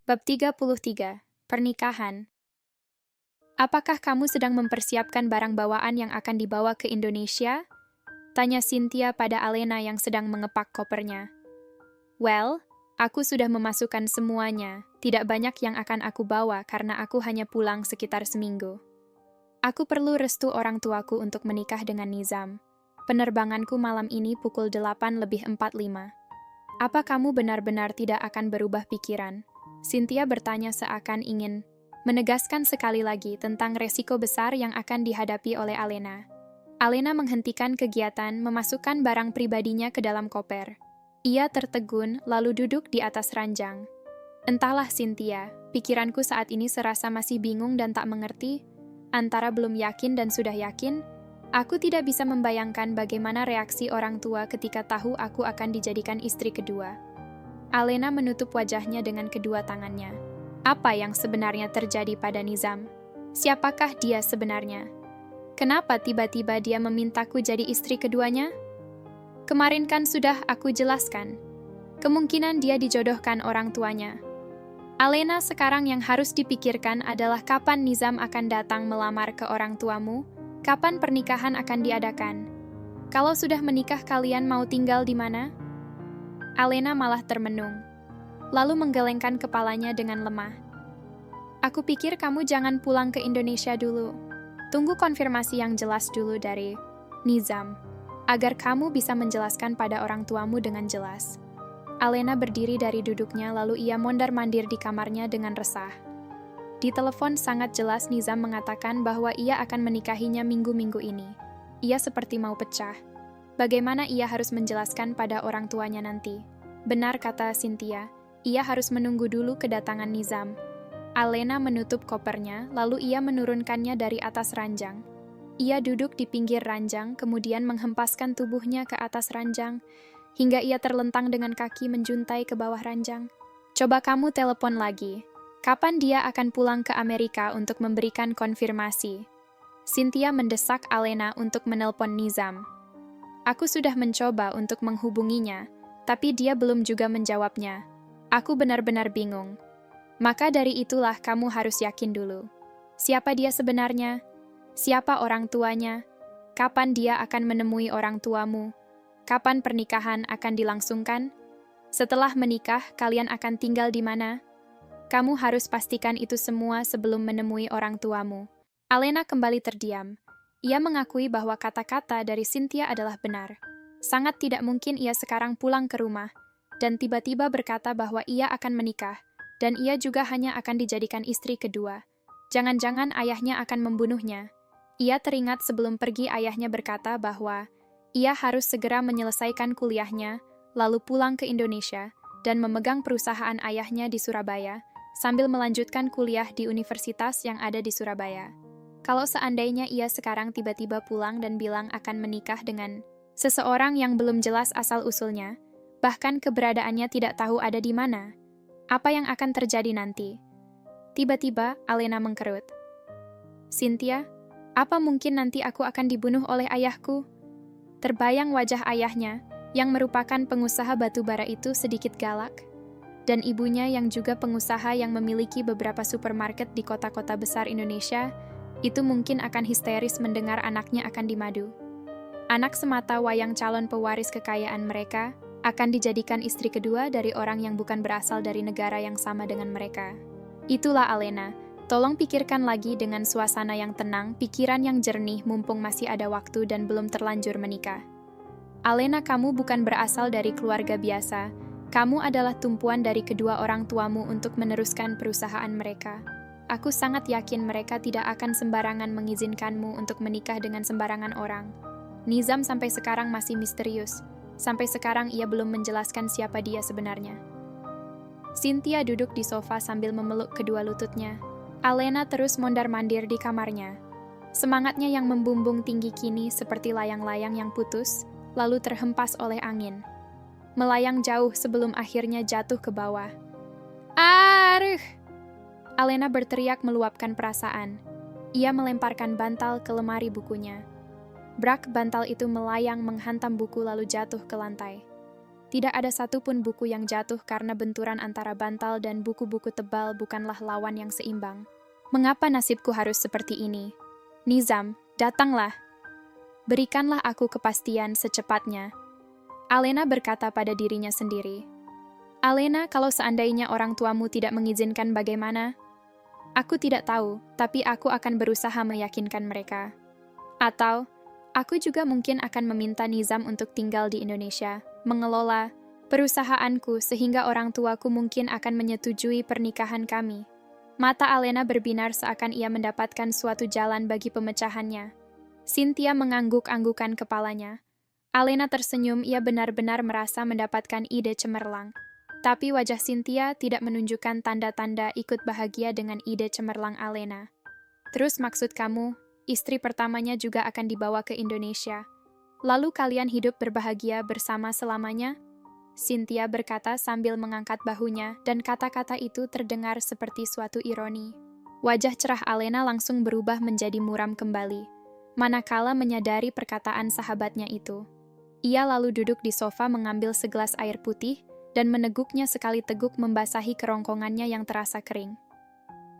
Bab 33. Pernikahan. Apakah kamu sedang mempersiapkan barang bawaan yang akan dibawa ke Indonesia? Tanya Cynthia pada Alena yang sedang mengepak kopernya. Well, aku sudah memasukkan semuanya. Tidak banyak yang akan aku bawa karena aku hanya pulang sekitar seminggu. Aku perlu restu orang tuaku untuk menikah dengan Nizam. Penerbanganku malam ini pukul 8:45. Apa kamu benar-benar tidak akan berubah pikiran? Cynthia bertanya seakan ingin menegaskan sekali lagi tentang resiko besar yang akan dihadapi oleh Alena. Alena menghentikan kegiatan memasukkan barang pribadinya ke dalam koper. Ia tertegun lalu duduk di atas ranjang. Entahlah Cynthia, pikiranku saat ini serasa masih bingung dan tak mengerti, antara belum yakin dan sudah yakin. Aku tidak bisa membayangkan bagaimana reaksi orang tua ketika tahu aku akan dijadikan istri kedua. Alena menutup wajahnya dengan kedua tangannya. Apa yang sebenarnya terjadi pada Nizam? Siapakah dia sebenarnya? Kenapa tiba-tiba dia memintaku jadi istri keduanya? Kemarin kan sudah aku jelaskan. Kemungkinan dia dijodohkan orang tuanya. Alena, sekarang yang harus dipikirkan adalah kapan Nizam akan datang melamar ke orang tuamu, kapan pernikahan akan diadakan. Kalau sudah menikah kalian mau tinggal di mana? Alena malah termenung, lalu menggelengkan kepalanya dengan lemah. Aku pikir kamu jangan pulang ke Indonesia dulu. Tunggu konfirmasi yang jelas dulu dari Nizam, agar kamu bisa menjelaskan pada orang tuamu dengan jelas. Alena berdiri dari duduknya lalu ia mondar-mandir di kamarnya dengan resah. Di telepon sangat jelas Nizam mengatakan bahwa ia akan menikahinya minggu-minggu ini. Ia seperti mau pecah. Bagaimana ia harus menjelaskan pada orang tuanya nanti? Benar kata Cynthia, ia harus menunggu dulu kedatangan Nizam. Alena menutup kopernya, lalu ia menurunkannya dari atas ranjang. Ia duduk di pinggir ranjang, kemudian menghempaskan tubuhnya ke atas ranjang, hingga ia terlentang dengan kaki menjuntai ke bawah ranjang. Coba kamu telepon lagi. Kapan dia akan pulang ke Amerika untuk memberikan konfirmasi? Cynthia mendesak Alena untuk menelpon Nizam. Aku sudah mencoba untuk menghubunginya, tapi dia belum juga menjawabnya. Aku benar-benar bingung. Maka dari itulah kamu harus yakin dulu. Siapa dia sebenarnya? Siapa orang tuanya? Kapan dia akan menemui orang tuamu? Kapan pernikahan akan dilangsungkan? Setelah menikah, kalian akan tinggal di mana? Kamu harus pastikan itu semua sebelum menemui orang tuamu. Alena kembali terdiam. Ia mengakui bahwa kata-kata dari Cynthia adalah benar. Sangat tidak mungkin ia sekarang pulang ke rumah, dan tiba-tiba berkata bahwa ia akan menikah, dan ia juga hanya akan dijadikan istri kedua. Jangan-jangan ayahnya akan membunuhnya. Ia teringat sebelum pergi ayahnya berkata bahwa ia harus segera menyelesaikan kuliahnya, lalu pulang ke Indonesia, dan memegang perusahaan ayahnya di Surabaya, sambil melanjutkan kuliah di universitas yang ada di Surabaya. Kalau seandainya ia sekarang tiba-tiba pulang dan bilang akan menikah dengan seseorang yang belum jelas asal-usulnya, bahkan keberadaannya tidak tahu ada di mana, apa yang akan terjadi nanti? Tiba-tiba, Alena mengkerut. Cynthia, apa mungkin nanti aku akan dibunuh oleh ayahku? Terbayang wajah ayahnya, yang merupakan pengusaha batu bara itu sedikit galak, dan ibunya yang juga pengusaha yang memiliki beberapa supermarket di kota-kota besar Indonesia, itu mungkin akan histeris mendengar anaknya akan dimadu. Anak semata wayang calon pewaris kekayaan mereka akan dijadikan istri kedua dari orang yang bukan berasal dari negara yang sama dengan mereka. Itulah Alena, tolong pikirkan lagi dengan suasana yang tenang, pikiran yang jernih mumpung masih ada waktu dan belum terlanjur menikah. Alena, kamu bukan berasal dari keluarga biasa, kamu adalah tumpuan dari kedua orang tuamu untuk meneruskan perusahaan mereka. Aku sangat yakin mereka tidak akan sembarangan mengizinkanmu untuk menikah dengan sembarangan orang. Nizam sampai sekarang masih misterius. Sampai sekarang ia belum menjelaskan siapa dia sebenarnya. Cynthia duduk di sofa sambil memeluk kedua lututnya. Alena terus mondar-mandir di kamarnya. Semangatnya yang membumbung tinggi kini seperti layang-layang yang putus, lalu terhempas oleh angin. Melayang jauh sebelum akhirnya jatuh ke bawah. Argh! Alena berteriak meluapkan perasaan. Ia melemparkan bantal ke lemari bukunya. Brak, bantal itu melayang menghantam buku lalu jatuh ke lantai. Tidak ada satupun buku yang jatuh karena benturan antara bantal dan buku-buku tebal bukanlah lawan yang seimbang. Mengapa nasibku harus seperti ini? Nizam, datanglah. Berikanlah aku kepastian secepatnya. Alena berkata pada dirinya sendiri. Alena, kalau seandainya orang tuamu tidak mengizinkan bagaimana? Aku tidak tahu, tapi aku akan berusaha meyakinkan mereka. Atau, aku juga mungkin akan meminta Nizam untuk tinggal di Indonesia, mengelola perusahaanku sehingga orang tuaku mungkin akan menyetujui pernikahan kami. Mata Alena berbinar seakan ia mendapatkan suatu jalan bagi pemecahannya. Cynthia mengangguk-anggukan kepalanya. Alena tersenyum, ia benar-benar merasa mendapatkan ide cemerlang. Tapi wajah Cynthia tidak menunjukkan tanda-tanda ikut bahagia dengan ide cemerlang Alena. Terus maksud kamu, istri pertamanya juga akan dibawa ke Indonesia. Lalu kalian hidup berbahagia bersama selamanya? Cynthia berkata sambil mengangkat bahunya dan kata-kata itu terdengar seperti suatu ironi. Wajah cerah Alena langsung berubah menjadi muram kembali, manakala menyadari perkataan sahabatnya itu. Ia lalu duduk di sofa mengambil segelas air putih dan meneguknya sekali teguk membasahi kerongkongannya yang terasa kering.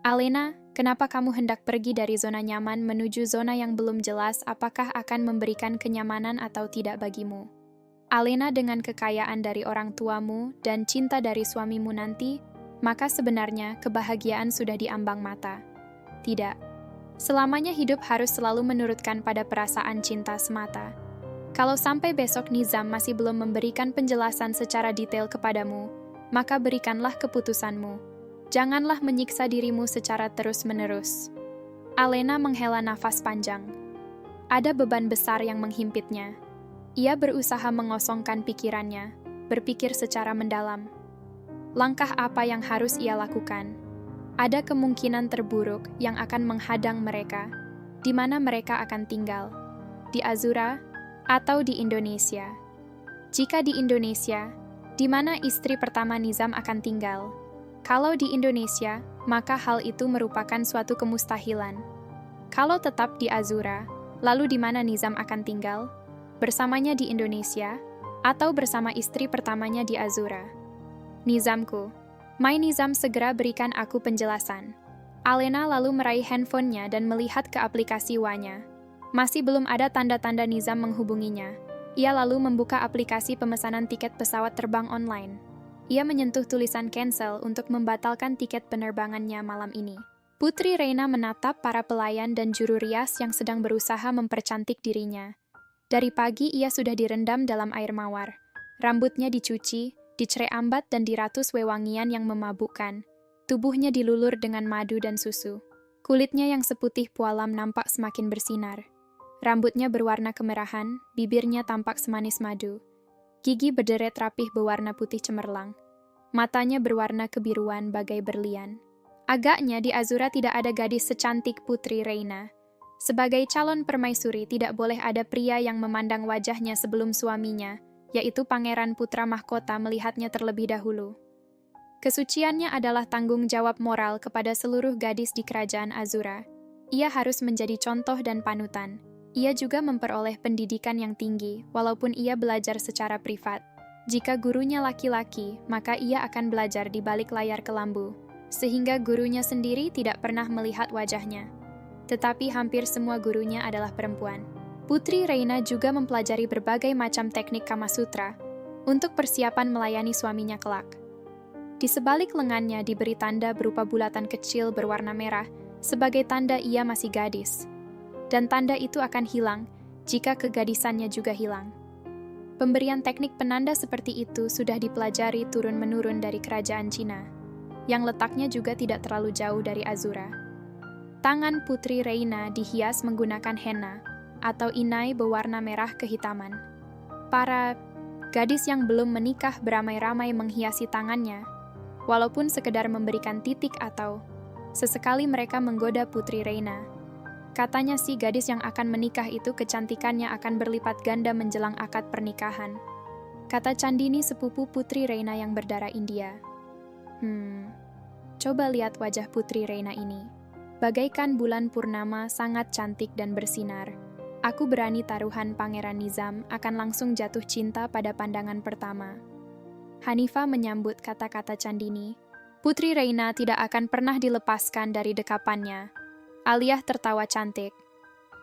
Alena, kenapa kamu hendak pergi dari zona nyaman menuju zona yang belum jelas apakah akan memberikan kenyamanan atau tidak bagimu? Alena, dengan kekayaan dari orang tuamu dan cinta dari suamimu nanti, maka sebenarnya kebahagiaan sudah diambang mata. Tidak. Selamanya hidup harus selalu menurutkan pada perasaan cinta semata. Kalau sampai besok Nizam masih belum memberikan penjelasan secara detail kepadamu, maka berikanlah keputusanmu. Janganlah menyiksa dirimu secara terus-menerus. Alena menghela nafas panjang. Ada beban besar yang menghimpitnya. Ia berusaha mengosongkan pikirannya, berpikir secara mendalam. Langkah apa yang harus ia lakukan? Ada kemungkinan terburuk yang akan menghadang mereka, di mana mereka akan tinggal, di Azura atau di Indonesia. Jika di Indonesia, di mana istri pertama Nizam akan tinggal. Kalau di Indonesia, maka hal itu merupakan suatu kemustahilan. Kalau tetap di Azura, lalu di mana Nizam akan tinggal? Bersamanya di Indonesia, atau bersama istri pertamanya di Azura. Nizamku, Mai Nizam, segera berikan aku penjelasan. Alena lalu meraih handphonenya dan melihat ke aplikasi WA-nya. Masih belum ada tanda-tanda Nizam menghubunginya. Ia lalu membuka aplikasi pemesanan tiket pesawat terbang online. Ia menyentuh tulisan cancel untuk membatalkan tiket penerbangannya malam ini. Putri Reina menatap para pelayan dan juru rias yang sedang berusaha mempercantik dirinya. Dari pagi ia sudah direndam dalam air mawar. Rambutnya dicuci, dicerai ambat dan diratus wewangian yang memabukkan. Tubuhnya dilulur dengan madu dan susu. Kulitnya yang seputih pualam nampak semakin bersinar. Rambutnya berwarna kemerahan, bibirnya tampak semanis madu. Gigi berderet rapih berwarna putih cemerlang. Matanya berwarna kebiruan bagai berlian. Agaknya di Azura tidak ada gadis secantik Putri Reina. Sebagai calon permaisuri tidak boleh ada pria yang memandang wajahnya sebelum suaminya, yaitu Pangeran Putra Mahkota melihatnya terlebih dahulu. Kesuciannya adalah tanggung jawab moral kepada seluruh gadis di kerajaan Azura. Ia harus menjadi contoh dan panutan. Ia juga memperoleh pendidikan yang tinggi, walaupun ia belajar secara privat. Jika gurunya laki-laki, maka ia akan belajar di balik layar kelambu, sehingga gurunya sendiri tidak pernah melihat wajahnya. Tetapi hampir semua gurunya adalah perempuan. Putri Reina juga mempelajari berbagai macam teknik Kama Sutra untuk persiapan melayani suaminya kelak. Di sebalik lengannya diberi tanda berupa bulatan kecil berwarna merah sebagai tanda ia masih gadis. Dan tanda itu akan hilang jika kegadisannya juga hilang. Pemberian teknik penanda seperti itu sudah dipelajari turun-menurun dari kerajaan Cina, yang letaknya juga tidak terlalu jauh dari Azura. Tangan Putri Reina dihias menggunakan henna atau inai berwarna merah kehitaman. Para gadis yang belum menikah beramai-ramai menghiasi tangannya, walaupun sekedar memberikan titik atau sesekali mereka menggoda Putri Reina. Katanya si gadis yang akan menikah itu kecantikannya akan berlipat ganda menjelang akad pernikahan. Kata Candini, sepupu Putri Reina yang berdarah India. Coba lihat wajah Putri Reina ini. Bagaikan bulan purnama sangat cantik dan bersinar. Aku berani taruhan Pangeran Nizam akan langsung jatuh cinta pada pandangan pertama. Hanifah menyambut kata-kata Chandini. Putri Reina tidak akan pernah dilepaskan dari dekapannya. Aliyah tertawa cantik.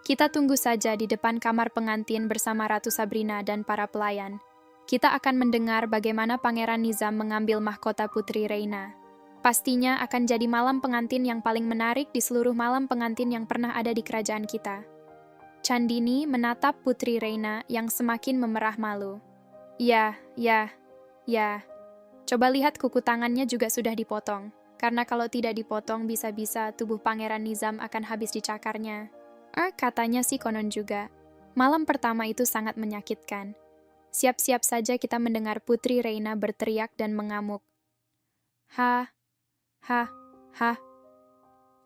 Kita tunggu saja di depan kamar pengantin bersama Ratu Sabrina dan para pelayan. Kita akan mendengar bagaimana Pangeran Nizam mengambil mahkota Putri Reina. Pastinya akan jadi malam pengantin yang paling menarik di seluruh malam pengantin yang pernah ada di kerajaan kita. Chandini menatap Putri Reina yang semakin memerah malu. Ya. Coba lihat kuku tangannya juga sudah dipotong. Karena kalau tidak dipotong bisa-bisa tubuh Pangeran Nizam akan habis dicakarnya. Katanya si konon juga. Malam pertama itu sangat menyakitkan. Siap-siap saja kita mendengar Putri Reina berteriak dan mengamuk. Ha.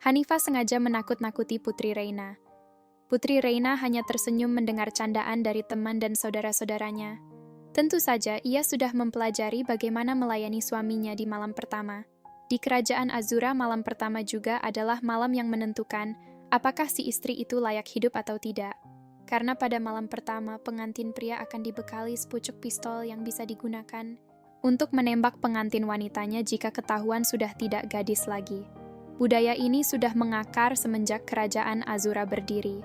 Hanifah sengaja menakut-nakuti Putri Reina. Putri Reina hanya tersenyum mendengar candaan dari teman dan saudara-saudaranya. Tentu saja ia sudah mempelajari bagaimana melayani suaminya di malam pertama. Di kerajaan Azura malam pertama juga adalah malam yang menentukan apakah si istri itu layak hidup atau tidak. Karena pada malam pertama pengantin pria akan dibekali sepucuk pistol yang bisa digunakan untuk menembak pengantin wanitanya jika ketahuan sudah tidak gadis lagi. Budaya ini sudah mengakar semenjak kerajaan Azura berdiri.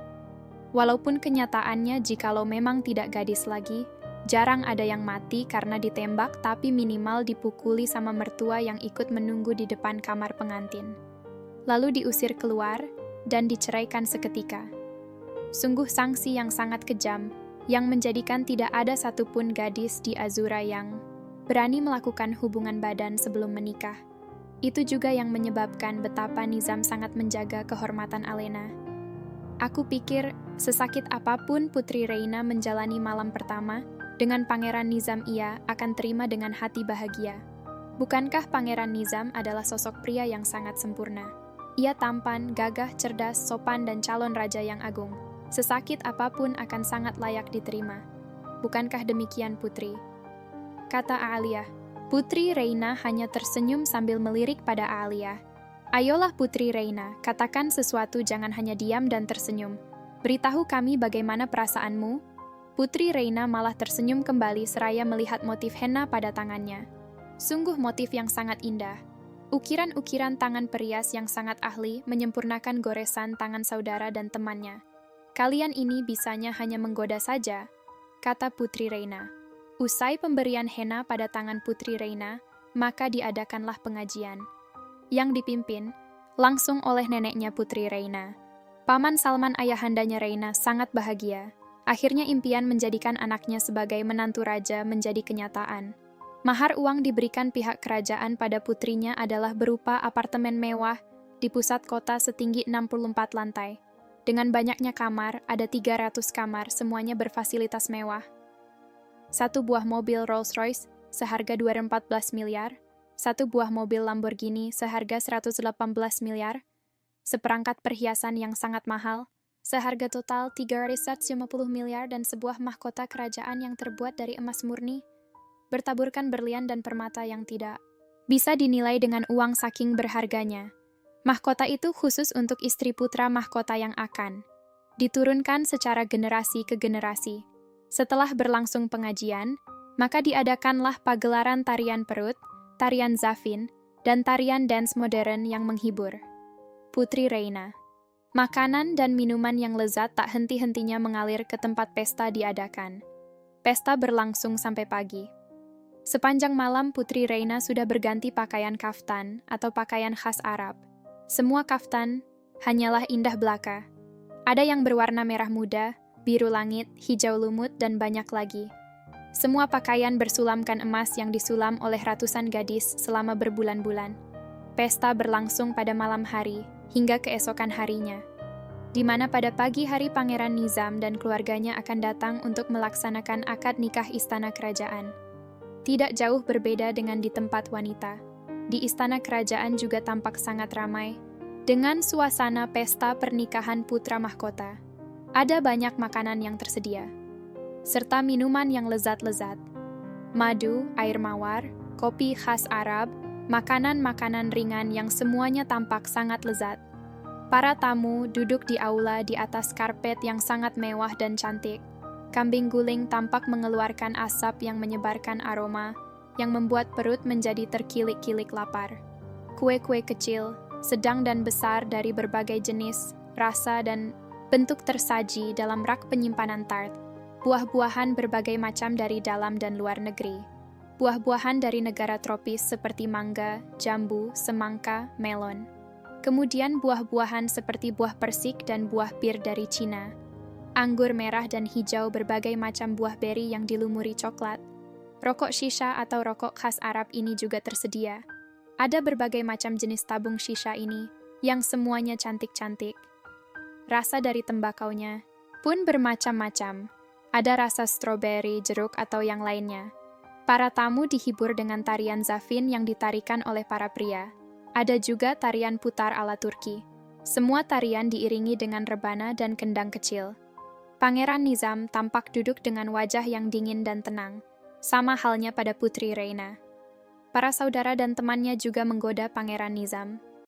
Walaupun kenyataannya jikalau memang tidak gadis lagi, jarang ada yang mati karena ditembak tapi minimal dipukuli sama mertua yang ikut menunggu di depan kamar pengantin. Lalu diusir keluar dan diceraikan seketika. Sungguh sanksi yang sangat kejam, yang menjadikan tidak ada satupun gadis di Azura yang berani melakukan hubungan badan sebelum menikah. Itu juga yang menyebabkan betapa Nizam sangat menjaga kehormatan Alena. Aku pikir sesakit apapun Putri Reina menjalani malam pertama, dengan Pangeran Nizam ia akan terima dengan hati bahagia. Bukankah Pangeran Nizam adalah sosok pria yang sangat sempurna? Ia tampan, gagah, cerdas, sopan, dan calon raja yang agung. Sesakit apapun akan sangat layak diterima. Bukankah demikian, Putri? Kata Aliyah. Putri Reina hanya tersenyum sambil melirik pada Aliyah. Ayolah Putri Reina, katakan sesuatu, jangan hanya diam dan tersenyum. Beritahu kami bagaimana perasaanmu. Putri Reina malah tersenyum kembali seraya melihat motif henna pada tangannya. Sungguh motif yang sangat indah. Ukiran-ukiran tangan perias yang sangat ahli menyempurnakan goresan tangan saudara dan temannya. Kalian ini bisanya hanya menggoda saja, kata Putri Reina. Usai pemberian henna pada tangan Putri Reina, maka diadakanlah pengajian. Yang dipimpin langsung oleh neneknya Putri Reina. Paman Salman ayahandanya Reina sangat bahagia. Akhirnya impian menjadikan anaknya sebagai menantu raja menjadi kenyataan. Mahar uang diberikan pihak kerajaan pada putrinya adalah berupa apartemen mewah di pusat kota setinggi 64 lantai. Dengan banyaknya kamar, ada 300 kamar, semuanya berfasilitas mewah. 1 buah mobil Rolls-Royce seharga 214 miliar, 1 buah mobil Lamborghini seharga 118 miliar, seperangkat perhiasan yang sangat mahal, seharga total 350 miliar dan sebuah mahkota kerajaan yang terbuat dari emas murni, bertaburkan berlian dan permata yang tidak bisa dinilai dengan uang saking berharganya. Mahkota itu khusus untuk istri putra mahkota yang akan diturunkan secara generasi ke generasi. Setelah berlangsung pengajian, maka diadakanlah pagelaran tarian perut, tarian zafin, dan tarian dance modern yang menghibur. Putri Reina. Makanan dan minuman yang lezat tak henti-hentinya mengalir ke tempat pesta diadakan. Pesta berlangsung sampai pagi. Sepanjang malam Putri Reina sudah berganti pakaian kaftan atau pakaian khas Arab. Semua kaftan hanyalah indah belaka. Ada yang berwarna merah muda, biru langit, hijau lumut, dan banyak lagi. Semua pakaian bersulamkan emas yang disulam oleh ratusan gadis selama berbulan-bulan. Pesta berlangsung pada malam hari hingga keesokan harinya, di mana pada pagi hari Pangeran Nizam dan keluarganya akan datang untuk melaksanakan akad nikah istana kerajaan. Tidak jauh berbeda dengan di tempat wanita. Di istana kerajaan juga tampak sangat ramai, dengan suasana pesta pernikahan putra mahkota. Ada banyak makanan yang tersedia, serta minuman yang lezat-lezat. Madu, air mawar, kopi khas Arab, Makanan-makanan ringan yang semuanya tampak sangat lezat. Para tamu duduk di aula di atas karpet yang sangat mewah dan cantik. Kambing guling tampak mengeluarkan asap yang menyebarkan aroma, yang membuat perut menjadi terkilik-kilik lapar. Kue-kue kecil, sedang dan besar dari berbagai jenis, rasa dan bentuk tersaji dalam rak penyimpanan tart. Buah-buahan berbagai macam dari dalam dan luar negeri. Buah-buahan dari negara tropis seperti mangga, jambu, semangka, melon. Kemudian buah-buahan seperti buah persik dan buah pir dari Cina. Anggur merah dan hijau berbagai macam buah beri yang dilumuri coklat. Rokok shisha atau rokok khas Arab ini juga tersedia. Ada berbagai macam jenis tabung shisha ini, yang semuanya cantik-cantik. Rasa dari tembakaunya pun bermacam-macam. Ada rasa stroberi, jeruk, atau yang lainnya. Para tamu dihibur dengan tarian zafin yang ditarikan oleh para pria. Ada juga tarian putar ala Turki. Semua tarian diiringi dengan rebana dan kendang kecil. Pangeran Nizam tampak duduk dengan wajah yang dingin dan tenang, sama halnya pada Putri Reina. Para saudara dan temannya juga menggoda Pangeran Nizam.